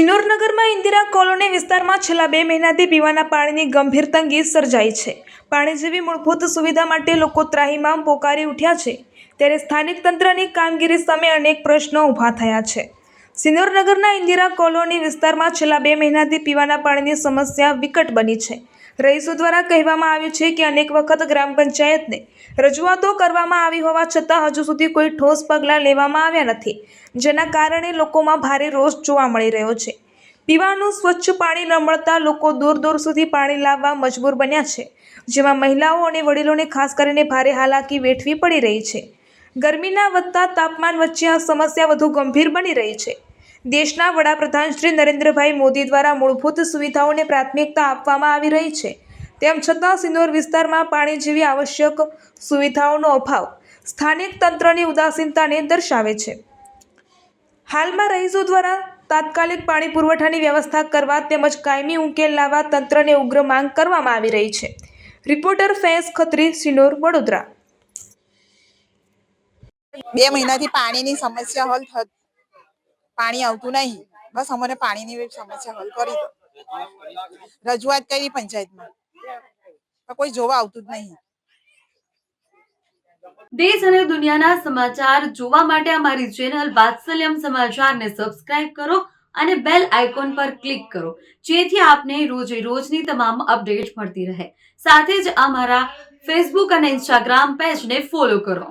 સિનોરનગરમાં Indira colony વિસ્તારમાં છેલ્લા 2 મહિનાથી પીવાના પાણીની ગંભીર તંગી સર્જાઈ છે। પાણી જેવી મૂળભૂત સુવિધા માટે લોકો ત્રાહિમામ પોકારી ઉઠ્યા છે, ત્યારે સ્થાનિક તંત્રની કામગીરી સામે અનેક પ્રશ્નો ઊભા થયા છે। સિનોરનગરના ઇન્દિરા કોલોની વિસ્તારમાં છેલ્લા 2 મહિનાથી પીવાના પાણીની સમસ્યા વિકટ બની છે। રહીશો દ્વારા કહેવામાં આવ્યું છે કે અનેક વખત ગ્રામ પંચાયતને રજૂઆતો કરવામાં આવી હોવા છતાં હજુ સુધી કોઈ ઠોસ પગલાં લેવામાં આવ્યા નથી, જેના કારણે લોકોમાં ભારે રોષ જોવા મળી રહ્યો છે। પીવાનું સ્વચ્છ પાણી ન મળતા લોકો દૂર દૂર સુધી પાણી લાવવા મજબૂર બન્યા છે, જેમાં મહિલાઓ અને વડીલોને ખાસ કરીને ભારે હાલાકી વેઠવી પડી રહી છે। ગરમીના વધતા તાપમાન વચ્ચે આ સમસ્યા વધુ ગંભીર બની રહી છે। દેશના વડાપ્રધાન શ્રી નરેન્દ્રભાઈ મોદી દ્વારા મૂળભૂત સુવિધાઓને પ્રાથમિકતા આપવામાં આવી રહી છે, તેમ છતાં સિનોર વિસ્તારમાં પાણી જેવી આવશ્યક સુવિધાઓનો અભાવ સ્થાનિક તંત્રની ઉદાસીનતાને દર્શાવે છે। હાલમાં રહીશો દ્વારા તાત્કાલિક પાણી પુરવઠાની વ્યવસ્થા કરવા તેમજ કાયમી ઉકેલ લાવવા તંત્રને ઉગ્ર માંગ કરવામાં આવી રહી છે। રિપોર્ટર ફૈઝ ખત્રી, સિનોર, વડોદરા। 2 મહિનાથી પાણીની સમસ્યા હલ પાણી આવતું નહીં, બસ અમને પાણીની સમસ્યા હલ કરી દો। રજૂઆત કરી પંચાયતમાં, પણ કોઈ જોવા આવતું જ નહીં। દેશ અને દુનિયાના સમાચાર જોવા માટે અમારી ચેનલ વાત્સલ્યમ સમાચારને સબસ્ક્રાઇબ કરો અને બેલ આઇકોન પર ક્લિક કરો, જેથી આપને રોજે રોજની તમામ અપડેટ મળતી રહે। સાથે જ અમારા ફેસબુક અને ઇન્સ્ટાગ્રામ પેજને ફોલો કરો।